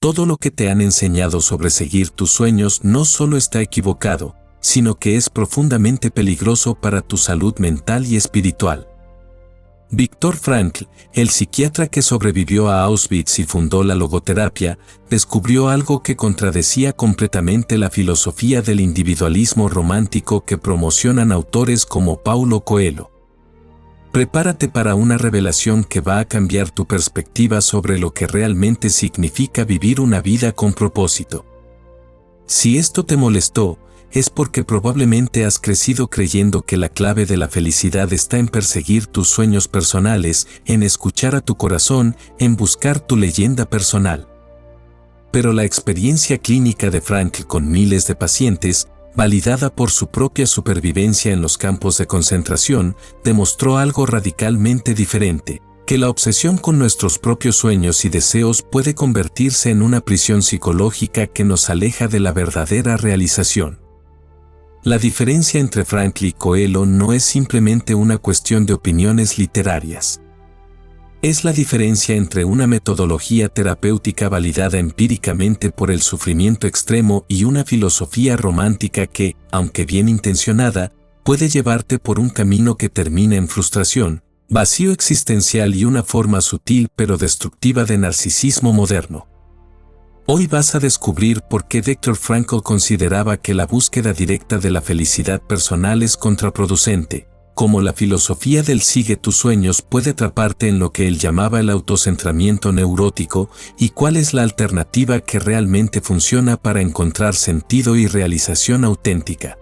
Todo lo que te han enseñado sobre seguir tus sueños no solo está equivocado, sino que es profundamente peligroso para tu salud mental y espiritual. Viktor Frankl, el psiquiatra que sobrevivió a Auschwitz y fundó la logoterapia, descubrió algo que contradecía completamente la filosofía del individualismo romántico que promocionan autores como Paulo Coelho. Prepárate para una revelación que va a cambiar tu perspectiva sobre lo que realmente significa vivir una vida con propósito. Si esto te molestó, es porque probablemente has crecido creyendo que la clave de la felicidad está en perseguir tus sueños personales, en escuchar a tu corazón, en buscar tu leyenda personal. Pero la experiencia clínica de Frankl con miles de pacientes, validada por su propia supervivencia en los campos de concentración, demostró algo radicalmente diferente, que la obsesión con nuestros propios sueños y deseos puede convertirse en una prisión psicológica que nos aleja de la verdadera realización. La diferencia entre Frankl y Coelho no es simplemente una cuestión de opiniones literarias. Es la diferencia entre una metodología terapéutica validada empíricamente por el sufrimiento extremo y una filosofía romántica que, aunque bien intencionada, puede llevarte por un camino que termina en frustración, vacío existencial y una forma sutil pero destructiva de narcisismo moderno. Hoy vas a descubrir por qué Viktor Frankl consideraba que la búsqueda directa de la felicidad personal es contraproducente, cómo la filosofía del sigue tus sueños puede atraparte en lo que él llamaba el autocentramiento neurótico y cuál es la alternativa que realmente funciona para encontrar sentido y realización auténtica.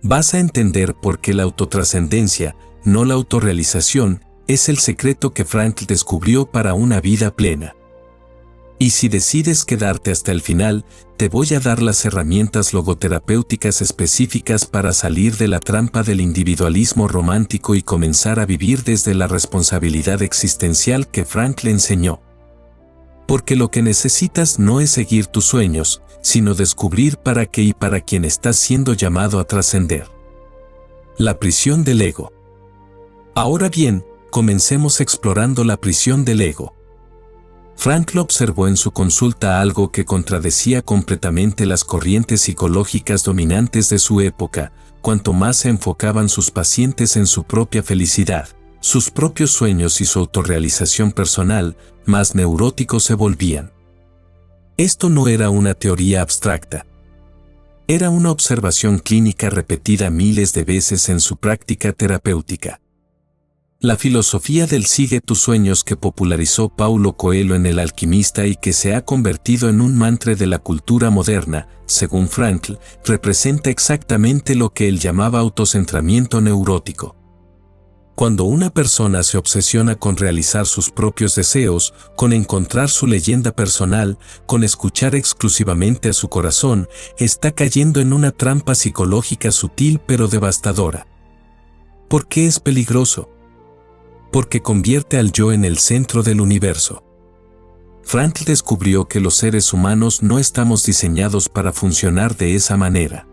Vas a entender por qué la autotrascendencia, no la autorrealización, es el secreto que Frankl descubrió para una vida plena. Y si decides quedarte hasta el final, te voy a dar las herramientas logoterapéuticas específicas para salir de la trampa del individualismo romántico y comenzar a vivir desde la responsabilidad existencial que Frankl enseñó. Porque lo que necesitas no es seguir tus sueños, sino descubrir para qué y para quién estás siendo llamado a trascender. La prisión del ego. Ahora bien, comencemos explorando la prisión del ego. Frankl observó en su consulta algo que contradecía completamente las corrientes psicológicas dominantes de su época, cuanto más se enfocaban sus pacientes en su propia felicidad, sus propios sueños y su autorrealización personal, más neuróticos se volvían. Esto no era una teoría abstracta. Era una observación clínica repetida miles de veces en su práctica terapéutica. La filosofía del sigue tus sueños que popularizó Paulo Coelho en El alquimista y que se ha convertido en un mantra de la cultura moderna, según Frankl, representa exactamente lo que él llamaba autocentramiento neurótico. Cuando una persona se obsesiona con realizar sus propios deseos, con encontrar su leyenda personal, con escuchar exclusivamente a su corazón, está cayendo en una trampa psicológica sutil pero devastadora. ¿Por qué es peligroso? Porque convierte al yo en el centro del universo. Frankl descubrió que los seres humanos no estamos diseñados para funcionar de esa manera.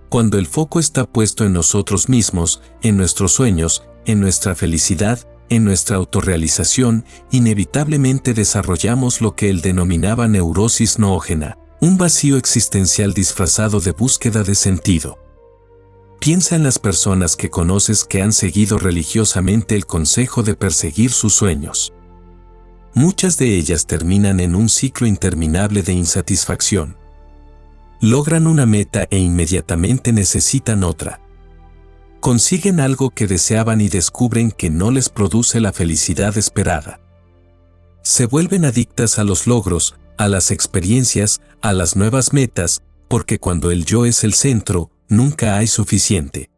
Cuando el foco está puesto en nosotros mismos, en nuestros sueños, en nuestra felicidad, en nuestra autorrealización, inevitablemente desarrollamos lo que él denominaba neurosis noógena, un vacío existencial disfrazado de búsqueda de sentido. Piensa en las personas que conoces que han seguido religiosamente el consejo de perseguir sus sueños. Muchas de ellas terminan en un ciclo interminable de insatisfacción. Logran una meta e inmediatamente necesitan otra. Consiguen algo que deseaban y descubren que no les produce la felicidad esperada. Se vuelven adictas a los logros, a las experiencias, a las nuevas metas, porque cuando el yo es el centro, nunca hay suficiente.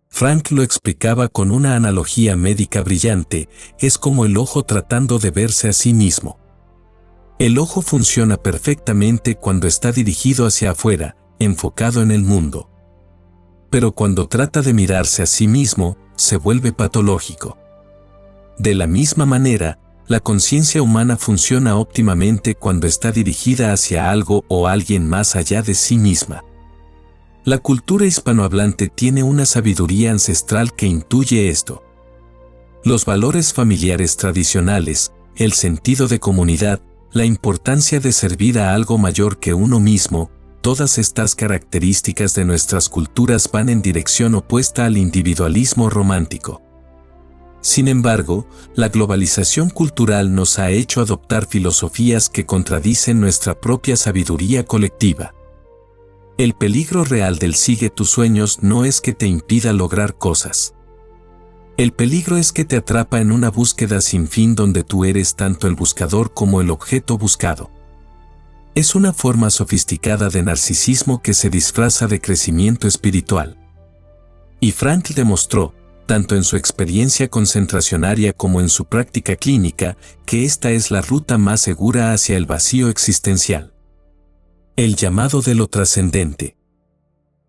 Frankl lo explicaba con una analogía médica brillante, es como el ojo tratando de verse a sí mismo. El ojo funciona perfectamente cuando está dirigido hacia afuera, enfocado en el mundo. Pero cuando trata de mirarse a sí mismo, se vuelve patológico. De la misma manera, la conciencia humana funciona óptimamente cuando está dirigida hacia algo o alguien más allá de sí misma. La cultura hispanohablante tiene una sabiduría ancestral que intuye esto. Los valores familiares tradicionales, el sentido de comunidad, la importancia de servir a algo mayor que uno mismo, todas estas características de nuestras culturas van en dirección opuesta al individualismo romántico. Sin embargo, la globalización cultural nos ha hecho adoptar filosofías que contradicen nuestra propia sabiduría colectiva. El peligro real del sigue tus sueños no es que te impida lograr cosas. El peligro es que te atrapa en una búsqueda sin fin donde tú eres tanto el buscador como el objeto buscado. Es una forma sofisticada de narcisismo que se disfraza de crecimiento espiritual. Y Frankl demostró, tanto en su experiencia concentracionaria como en su práctica clínica, que esta es la ruta más segura hacia el vacío existencial. El llamado de lo trascendente.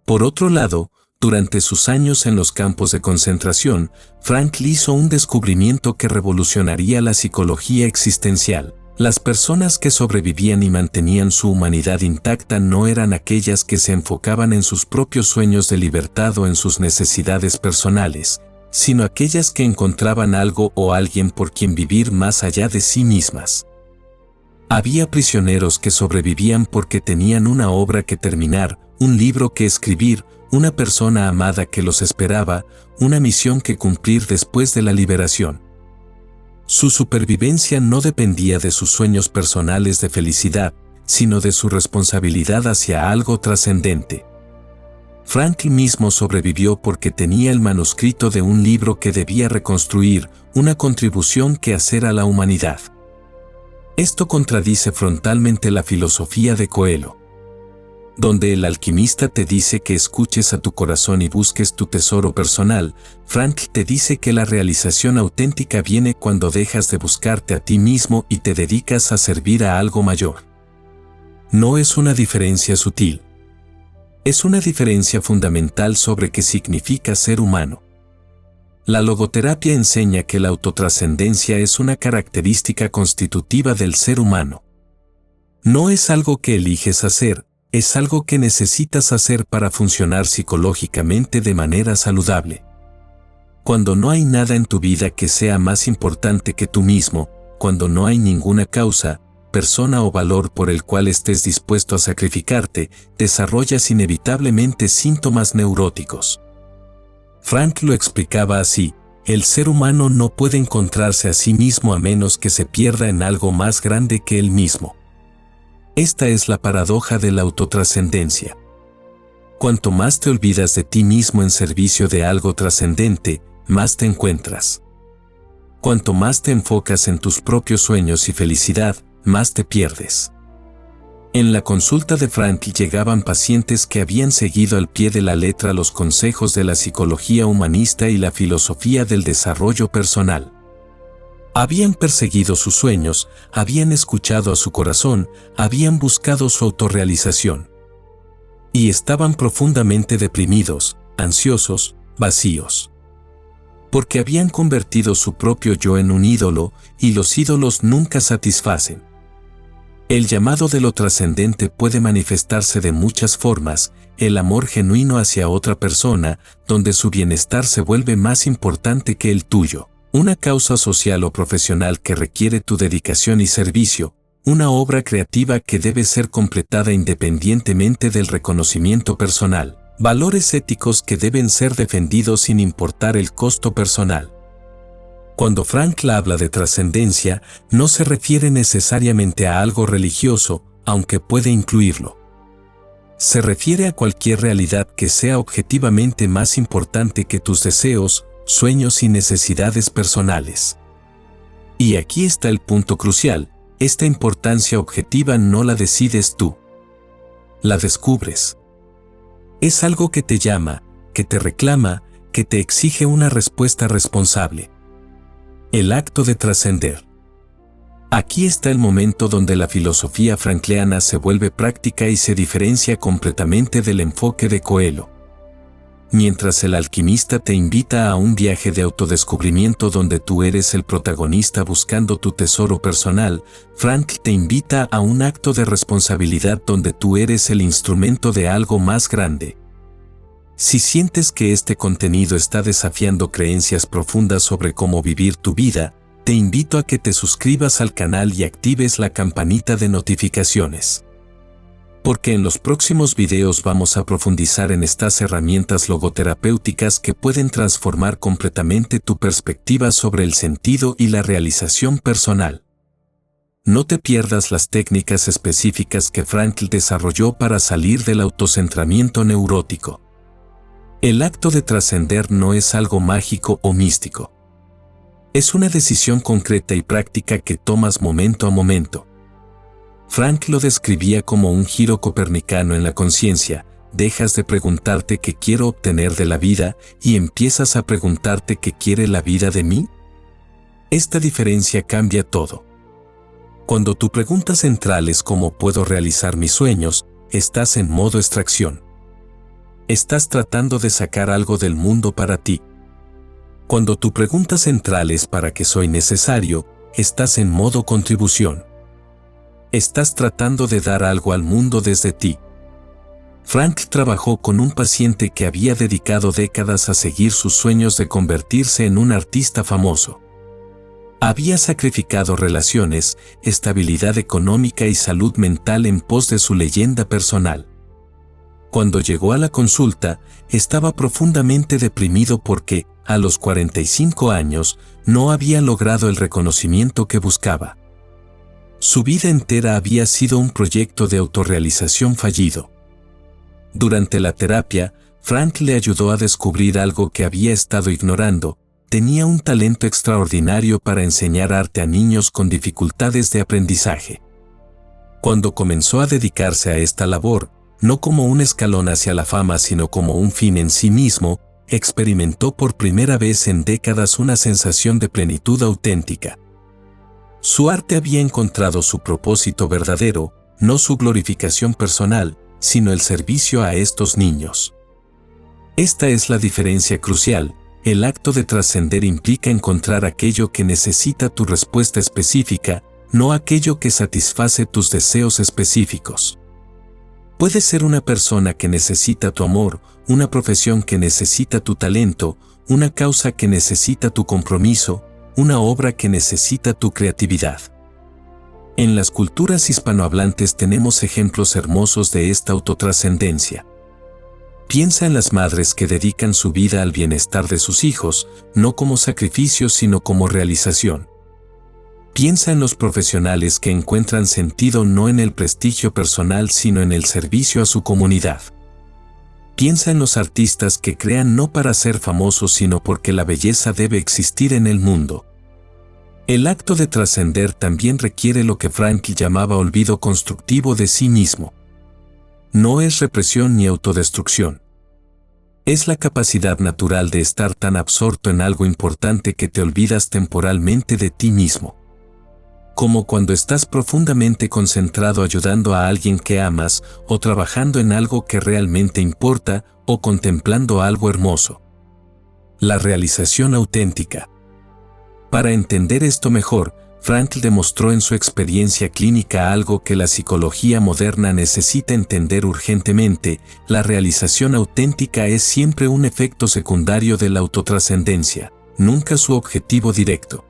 Por otro lado, durante sus años en los campos de concentración, Frankl hizo un descubrimiento que revolucionaría la psicología existencial. Las personas que sobrevivían y mantenían su humanidad intacta no eran aquellas que se enfocaban en sus propios sueños de libertad o en sus necesidades personales, sino aquellas que encontraban algo o alguien por quien vivir más allá de sí mismas. Había prisioneros que sobrevivían porque tenían una obra que terminar, un libro que escribir, una persona amada que los esperaba, una misión que cumplir después de la liberación. Su supervivencia no dependía de sus sueños personales de felicidad, sino de su responsabilidad hacia algo trascendente. Frankl mismo sobrevivió porque tenía el manuscrito de un libro que debía reconstruir, una contribución que hacer a la humanidad. Esto contradice frontalmente la filosofía de Coelho, donde el alquimista te dice que escuches a tu corazón y busques tu tesoro personal. Frankl te dice que la realización auténtica viene cuando dejas de buscarte a ti mismo y te dedicas a servir a algo mayor. No es una diferencia sutil. Es una diferencia fundamental sobre qué significa ser humano. La logoterapia enseña que la autotrascendencia es una característica constitutiva del ser humano. No es algo que eliges hacer, es algo que necesitas hacer para funcionar psicológicamente de manera saludable. Cuando no hay nada en tu vida que sea más importante que tú mismo, cuando no hay ninguna causa, persona o valor por el cual estés dispuesto a sacrificarte, desarrollas inevitablemente síntomas neuróticos. Frankl lo explicaba así: el ser humano no puede encontrarse a sí mismo a menos que se pierda en algo más grande que él mismo. Esta es la paradoja de la autotrascendencia. Cuanto más te olvidas de ti mismo en servicio de algo trascendente, más te encuentras. Cuanto más te enfocas en tus propios sueños y felicidad, más te pierdes. En la consulta de Frankl llegaban pacientes que habían seguido al pie de la letra los consejos de la psicología humanista y la filosofía del desarrollo personal. Habían perseguido sus sueños, habían escuchado a su corazón, habían buscado su autorrealización. Y estaban profundamente deprimidos, ansiosos, vacíos. Porque habían convertido su propio yo en un ídolo, y los ídolos nunca satisfacen. El llamado de lo trascendente puede manifestarse de muchas formas: el amor genuino hacia otra persona, donde su bienestar se vuelve más importante que el tuyo; una causa social o profesional que requiere tu dedicación y servicio; una obra creativa que debe ser completada independientemente del reconocimiento personal; valores éticos que deben ser defendidos sin importar el costo personal. Cuando Frankl habla de trascendencia, no se refiere necesariamente a algo religioso, aunque puede incluirlo. Se refiere a cualquier realidad que sea objetivamente más importante que tus deseos, sueños y necesidades personales. Y aquí está el punto crucial: esta importancia objetiva no la decides tú. La descubres. Es algo que te llama, que te reclama, que te exige una respuesta responsable. El acto de trascender. Aquí está el momento donde la filosofía frankliana se vuelve práctica y se diferencia completamente del enfoque de Coelho. Mientras el alquimista te invita a un viaje de autodescubrimiento donde tú eres el protagonista buscando tu tesoro personal, Frankl te invita a un acto de responsabilidad donde tú eres el instrumento de algo más grande. Si sientes que este contenido está desafiando creencias profundas sobre cómo vivir tu vida, te invito a que te suscribas al canal y actives la campanita de notificaciones. Porque en los próximos videos vamos a profundizar en estas herramientas logoterapéuticas que pueden transformar completamente tu perspectiva sobre el sentido y la realización personal. No te pierdas las técnicas específicas que Frankl desarrolló para salir del autocentramiento neurótico. El acto de trascender no es algo mágico o místico. Es una decisión concreta y práctica que tomas momento a momento. Frankl lo describía como un giro copernicano en la conciencia. Dejas de preguntarte qué quiero obtener de la vida y empiezas a preguntarte qué quiere la vida de mí. Esta diferencia cambia todo. Cuando tu pregunta central es cómo puedo realizar mis sueños, estás en modo extracción. Estás tratando de sacar algo del mundo para ti. Cuando tu pregunta central es ¿para qué soy necesario?, estás en modo contribución. Estás tratando de dar algo al mundo desde ti. Frankl trabajó con un paciente que había dedicado décadas a seguir sus sueños de convertirse en un artista famoso. Había sacrificado relaciones, estabilidad económica y salud mental en pos de su leyenda personal. Cuando llegó a la consulta, estaba profundamente deprimido porque, a los 45 años, no había logrado el reconocimiento que buscaba. Su vida entera había sido un proyecto de autorrealización fallido. Durante la terapia, Frankl le ayudó a descubrir algo que había estado ignorando. Tenía un talento extraordinario para enseñar arte a niños con dificultades de aprendizaje. Cuando comenzó a dedicarse a esta labor, no como un escalón hacia la fama sino como un fin en sí mismo, experimentó por primera vez en décadas una sensación de plenitud auténtica. Su arte había encontrado su propósito verdadero, no su glorificación personal, sino el servicio a estos niños. Esta es la diferencia crucial. El acto de trascender implica encontrar aquello que necesita tu respuesta específica, no aquello que satisface tus deseos específicos. Puede ser una persona que necesita tu amor, una profesión que necesita tu talento, una causa que necesita tu compromiso, una obra que necesita tu creatividad. En las culturas hispanohablantes tenemos ejemplos hermosos de esta autotrascendencia. Piensa en las madres que dedican su vida al bienestar de sus hijos, no como sacrificio sino como realización. Piensa en los profesionales que encuentran sentido no en el prestigio personal sino en el servicio a su comunidad. Piensa en los artistas que crean no para ser famosos sino porque la belleza debe existir en el mundo. El acto de trascender también requiere lo que Frankl llamaba olvido constructivo de sí mismo. No es represión ni autodestrucción. Es la capacidad natural de estar tan absorto en algo importante que te olvidas temporalmente de ti mismo. Como cuando estás profundamente concentrado ayudando a alguien que amas, o trabajando en algo que realmente importa, o contemplando algo hermoso. La realización auténtica. Para entender esto mejor, Frankl demostró en su experiencia clínica algo que la psicología moderna necesita entender urgentemente: la realización auténtica es siempre un efecto secundario de la autotrascendencia, nunca su objetivo directo.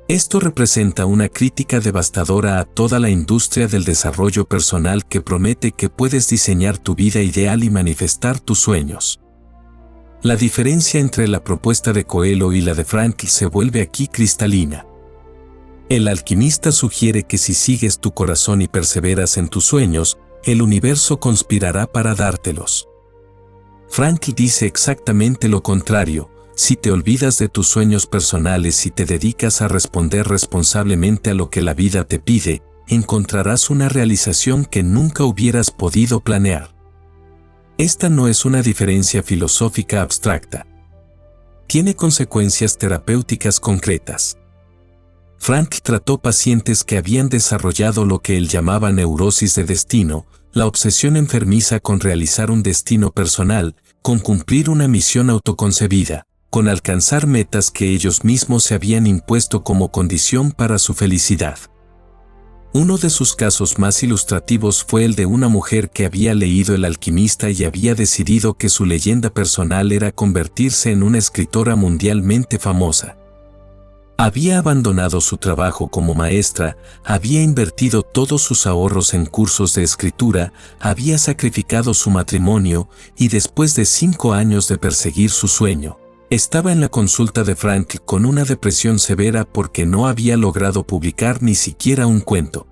Esto representa una crítica devastadora a toda la industria del desarrollo personal que promete que puedes diseñar tu vida ideal y manifestar tus sueños. La diferencia entre la propuesta de Coelho y la de Frankl se vuelve aquí cristalina. El alquimista sugiere que si sigues tu corazón y perseveras en tus sueños, el universo conspirará para dártelos. Frankl dice exactamente lo contrario: si te olvidas de tus sueños personales y te dedicas a responder responsablemente a lo que la vida te pide, encontrarás una realización que nunca hubieras podido planear. Esta no es una diferencia filosófica abstracta. Tiene consecuencias terapéuticas concretas. Frankl trató pacientes que habían desarrollado lo que él llamaba neurosis de destino, la obsesión enfermiza con realizar un destino personal, con cumplir una misión autoconcebida, con alcanzar metas que ellos mismos se habían impuesto como condición para su felicidad. Uno de sus casos más ilustrativos fue el de una mujer que había leído El alquimista y había decidido que su leyenda personal era convertirse en una escritora mundialmente famosa. Había abandonado su trabajo como maestra, había invertido todos sus ahorros en cursos de escritura, había sacrificado su matrimonio y después de 5 años de perseguir su sueño, estaba en la consulta de Frankl con una depresión severa porque no había logrado publicar ni siquiera un cuento.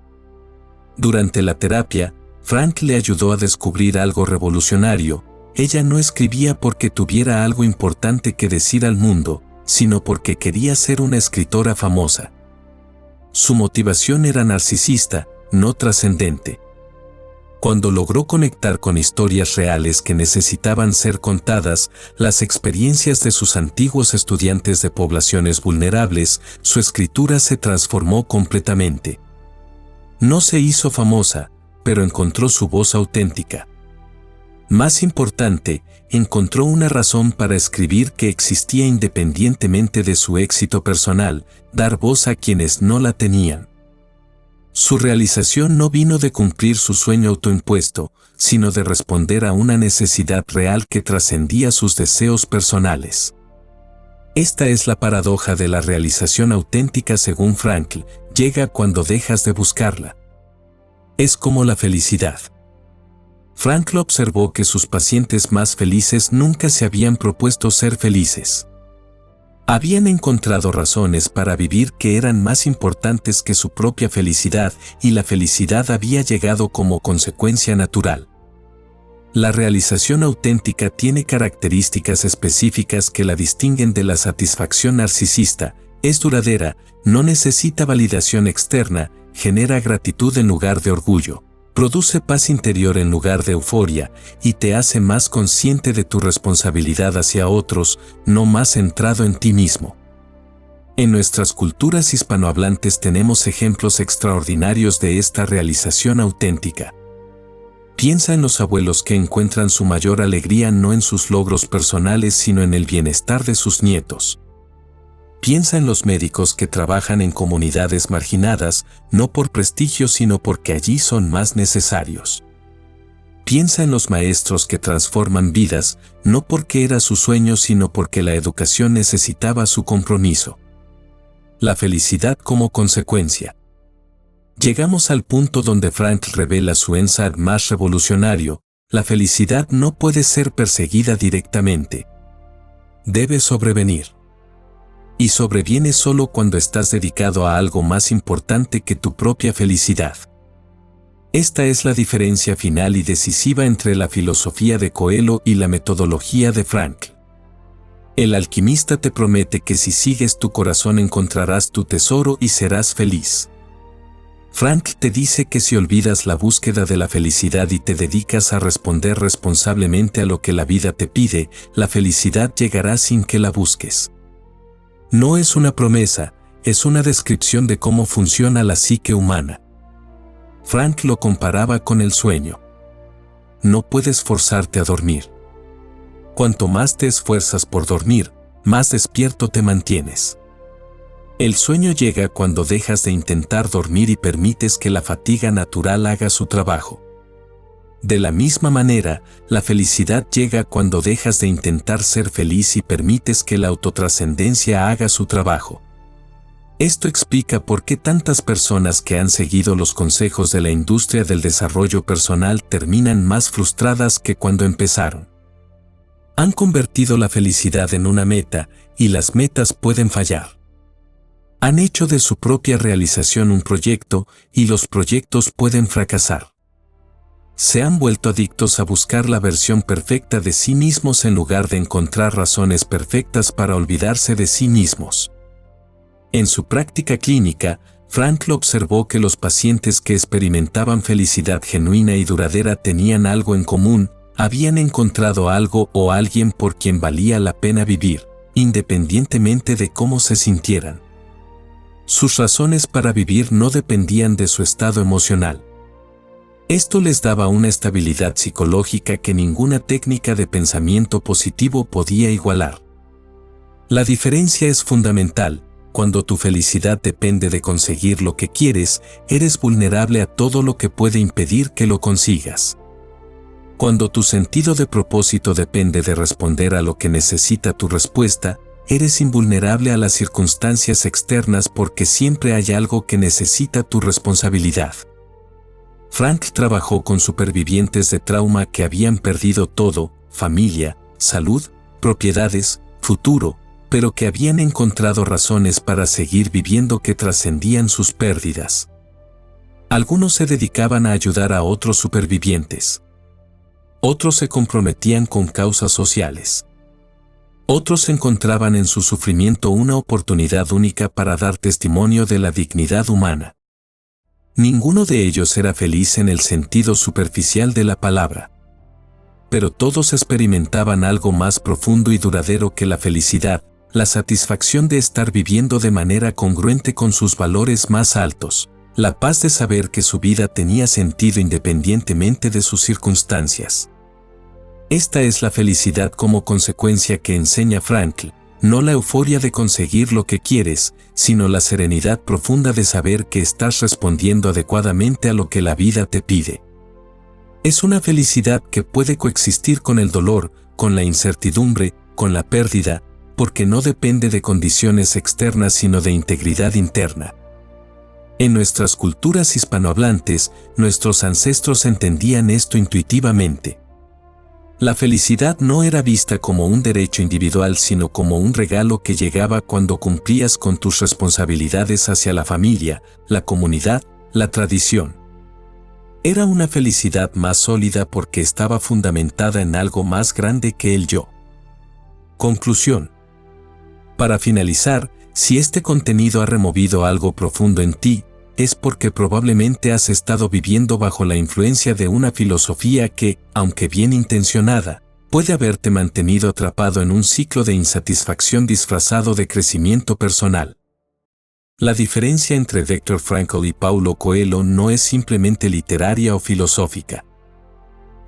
Durante la terapia, Frankl le ayudó a descubrir algo revolucionario. Ella no escribía porque tuviera algo importante que decir al mundo, sino porque quería ser una escritora famosa. Su motivación era narcisista, no trascendente. Cuando logró conectar con historias reales que necesitaban ser contadas, las experiencias de sus antiguos estudiantes de poblaciones vulnerables, su escritura se transformó completamente. No se hizo famosa, pero encontró su voz auténtica. Más importante, encontró una razón para escribir que existía independientemente de su éxito personal, dar voz a quienes no la tenían. Su realización no vino de cumplir su sueño autoimpuesto, sino de responder a una necesidad real que trascendía sus deseos personales. Esta es la paradoja de la realización auténtica según Frankl, llega cuando dejas de buscarla. Es como la felicidad. Frankl observó que sus pacientes más felices nunca se habían propuesto ser felices. Habían encontrado razones para vivir que eran más importantes que su propia felicidad y la felicidad había llegado como consecuencia natural. La realización auténtica tiene características específicas que la distinguen de la satisfacción narcisista, es duradera, no necesita validación externa, genera gratitud en lugar de orgullo. Produce paz interior en lugar de euforia y te hace más consciente de tu responsabilidad hacia otros, no más centrado en ti mismo. En nuestras culturas hispanohablantes tenemos ejemplos extraordinarios de esta realización auténtica. Piensa en los abuelos que encuentran su mayor alegría no en sus logros personales sino en el bienestar de sus nietos. Piensa en los médicos que trabajan en comunidades marginadas, no por prestigio sino porque allí son más necesarios. Piensa en los maestros que transforman vidas, no porque era su sueño sino porque la educación necesitaba su compromiso. La felicidad como consecuencia. Llegamos al punto donde Frankl revela su ensayo más revolucionario: la felicidad no puede ser perseguida directamente. Debe sobrevenir. Y sobreviene solo cuando estás dedicado a algo más importante que tu propia felicidad. Esta es la diferencia final y decisiva entre la filosofía de Coelho y la metodología de Frankl. El alquimista te promete que si sigues tu corazón encontrarás tu tesoro y serás feliz. Frankl te dice que si olvidas la búsqueda de la felicidad y te dedicas a responder responsablemente a lo que la vida te pide, la felicidad llegará sin que la busques. No es una promesa, es una descripción de cómo funciona la psique humana. Frankl lo comparaba con el sueño. No puedes forzarte a dormir. Cuanto más te esfuerzas por dormir, más despierto te mantienes. El sueño llega cuando dejas de intentar dormir y permites que la fatiga natural haga su trabajo. De la misma manera, la felicidad llega cuando dejas de intentar ser feliz y permites que la autotrascendencia haga su trabajo. Esto explica por qué tantas personas que han seguido los consejos de la industria del desarrollo personal terminan más frustradas que cuando empezaron. Han convertido la felicidad en una meta, y las metas pueden fallar. Han hecho de su propia realización un proyecto, y los proyectos pueden fracasar. Se han vuelto adictos a buscar la versión perfecta de sí mismos en lugar de encontrar razones perfectas para olvidarse de sí mismos. En su práctica clínica, Frankl observó que los pacientes que experimentaban felicidad genuina y duradera tenían algo en común: habían encontrado algo o alguien por quien valía la pena vivir, independientemente de cómo se sintieran. Sus razones para vivir no dependían de su estado emocional. Esto les daba una estabilidad psicológica que ninguna técnica de pensamiento positivo podía igualar. La diferencia es fundamental. Cuando tu felicidad depende de conseguir lo que quieres, eres vulnerable a todo lo que puede impedir que lo consigas. Cuando tu sentido de propósito depende de responder a lo que necesita tu respuesta, eres invulnerable a las circunstancias externas porque siempre hay algo que necesita tu responsabilidad. Frank trabajó con supervivientes de trauma que habían perdido todo, familia, salud, propiedades, futuro, pero que habían encontrado razones para seguir viviendo que trascendían sus pérdidas. Algunos se dedicaban a ayudar a otros supervivientes. Otros se comprometían con causas sociales. Otros encontraban en su sufrimiento una oportunidad única para dar testimonio de la dignidad humana. Ninguno de ellos era feliz en el sentido superficial de la palabra. Pero todos experimentaban algo más profundo y duradero que la felicidad, la satisfacción de estar viviendo de manera congruente con sus valores más altos, la paz de saber que su vida tenía sentido independientemente de sus circunstancias. Esta es la felicidad como consecuencia que enseña Frankl, no la euforia de conseguir lo que quieres, sino la serenidad profunda de saber que estás respondiendo adecuadamente a lo que la vida te pide. Es una felicidad que puede coexistir con el dolor, con la incertidumbre, con la pérdida, porque no depende de condiciones externas sino de integridad interna. En nuestras culturas hispanohablantes, nuestros ancestros entendían esto intuitivamente. La felicidad no era vista como un derecho individual sino como un regalo que llegaba cuando cumplías con tus responsabilidades hacia la familia, la comunidad, la tradición. Era una felicidad más sólida porque estaba fundamentada en algo más grande que el yo. Conclusión. Para finalizar, si este contenido ha removido algo profundo en ti, es porque probablemente has estado viviendo bajo la influencia de una filosofía que, aunque bien intencionada, puede haberte mantenido atrapado en un ciclo de insatisfacción disfrazado de crecimiento personal. La diferencia entre Viktor Frankl y Paulo Coelho no es simplemente literaria o filosófica.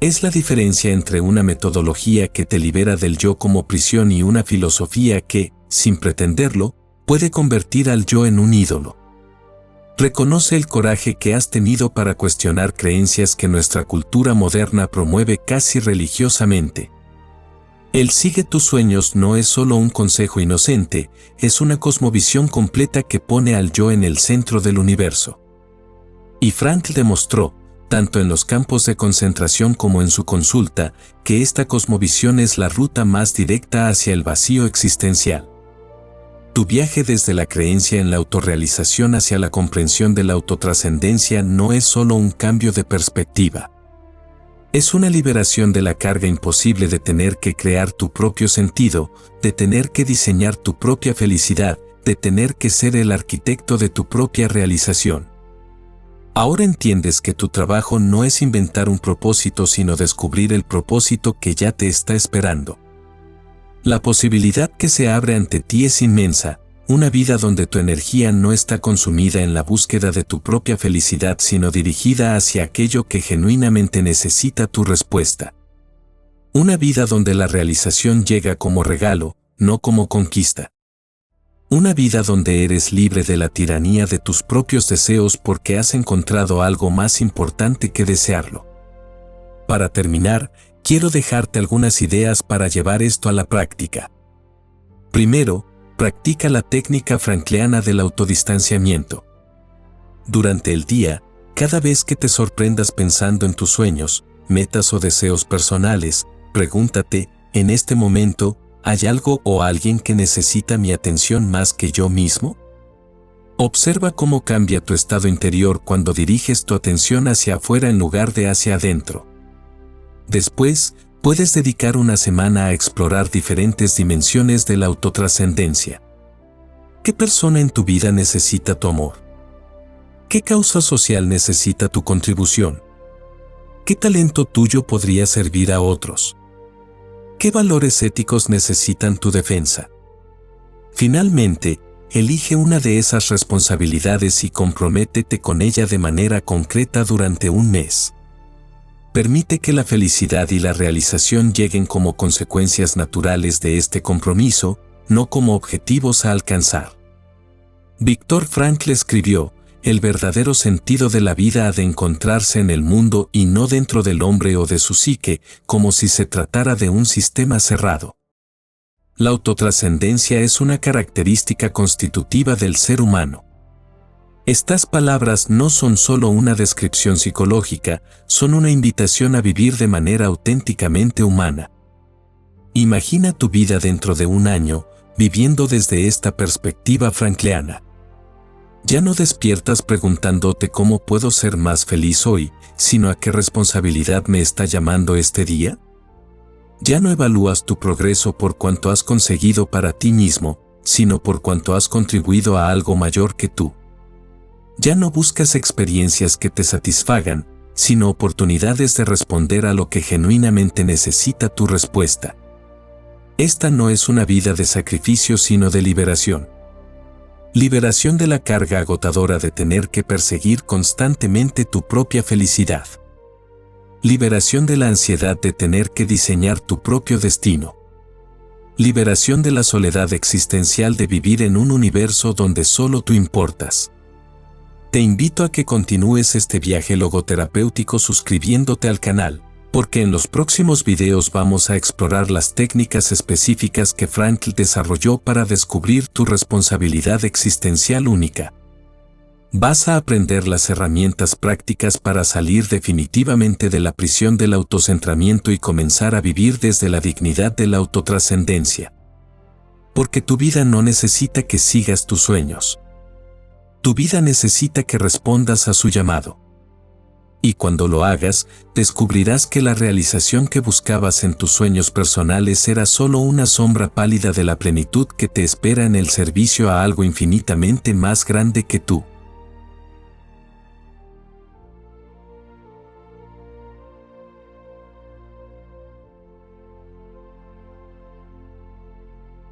Es la diferencia entre una metodología que te libera del yo como prisión y una filosofía que, sin pretenderlo, puede convertir al yo en un ídolo. Reconoce el coraje que has tenido para cuestionar creencias que nuestra cultura moderna promueve casi religiosamente. El sigue tus sueños no es solo un consejo inocente, es una cosmovisión completa que pone al yo en el centro del universo. Y Frankl demostró, tanto en los campos de concentración como en su consulta, que esta cosmovisión es la ruta más directa hacia el vacío existencial. Tu viaje desde la creencia en la autorrealización hacia la comprensión de la autotrascendencia no es solo un cambio de perspectiva. Es una liberación de la carga imposible de tener que crear tu propio sentido, de tener que diseñar tu propia felicidad, de tener que ser el arquitecto de tu propia realización. Ahora entiendes que tu trabajo no es inventar un propósito sino descubrir el propósito que ya te está esperando. La posibilidad que se abre ante ti es inmensa, una vida donde tu energía no está consumida en la búsqueda de tu propia felicidad sino dirigida hacia aquello que genuinamente necesita tu respuesta. Una vida donde la realización llega como regalo, no como conquista. Una vida donde eres libre de la tiranía de tus propios deseos porque has encontrado algo más importante que desearlo. Para terminar, quiero dejarte algunas ideas para llevar esto a la práctica. Primero, practica la técnica frankliana del autodistanciamiento. Durante el día, cada vez que te sorprendas pensando en tus sueños, metas o deseos personales, pregúntate, ¿en este momento hay algo o alguien que necesita mi atención más que yo mismo? Observa cómo cambia tu estado interior cuando diriges tu atención hacia afuera en lugar de hacia adentro. Después, puedes dedicar una semana a explorar diferentes dimensiones de la autotrascendencia. ¿Qué persona en tu vida necesita tu amor? ¿Qué causa social necesita tu contribución? ¿Qué talento tuyo podría servir a otros? ¿Qué valores éticos necesitan tu defensa? Finalmente, elige una de esas responsabilidades y comprométete con ella de manera concreta durante un mes. Permite que la felicidad y la realización lleguen como consecuencias naturales de este compromiso, no como objetivos a alcanzar. Viktor Frankl escribió, el verdadero sentido de la vida ha de encontrarse en el mundo y no dentro del hombre o de su psique, como si se tratara de un sistema cerrado. La autotrascendencia es una característica constitutiva del ser humano. Estas palabras no son solo una descripción psicológica, son una invitación a vivir de manera auténticamente humana. Imagina tu vida dentro de un año, viviendo desde esta perspectiva frankliana. Ya no despiertas preguntándote cómo puedo ser más feliz hoy, sino a qué responsabilidad me está llamando este día. Ya no evalúas tu progreso por cuánto has conseguido para ti mismo, sino por cuánto has contribuido a algo mayor que tú. Ya no buscas experiencias que te satisfagan, sino oportunidades de responder a lo que genuinamente necesita tu respuesta. Esta no es una vida de sacrificio sino de liberación. Liberación de la carga agotadora de tener que perseguir constantemente tu propia felicidad. Liberación de la ansiedad de tener que diseñar tu propio destino. Liberación de la soledad existencial de vivir en un universo donde solo tú importas. Te invito a que continúes este viaje logoterapéutico suscribiéndote al canal, porque en los próximos videos vamos a explorar las técnicas específicas que Frankl desarrolló para descubrir tu responsabilidad existencial única. Vas a aprender las herramientas prácticas para salir definitivamente de la prisión del autocentramiento y comenzar a vivir desde la dignidad de la autotrascendencia. Porque tu vida no necesita que sigas tus sueños. Tu vida necesita que respondas a su llamado. Y cuando lo hagas, descubrirás que la realización que buscabas en tus sueños personales era solo una sombra pálida de la plenitud que te espera en el servicio a algo infinitamente más grande que tú.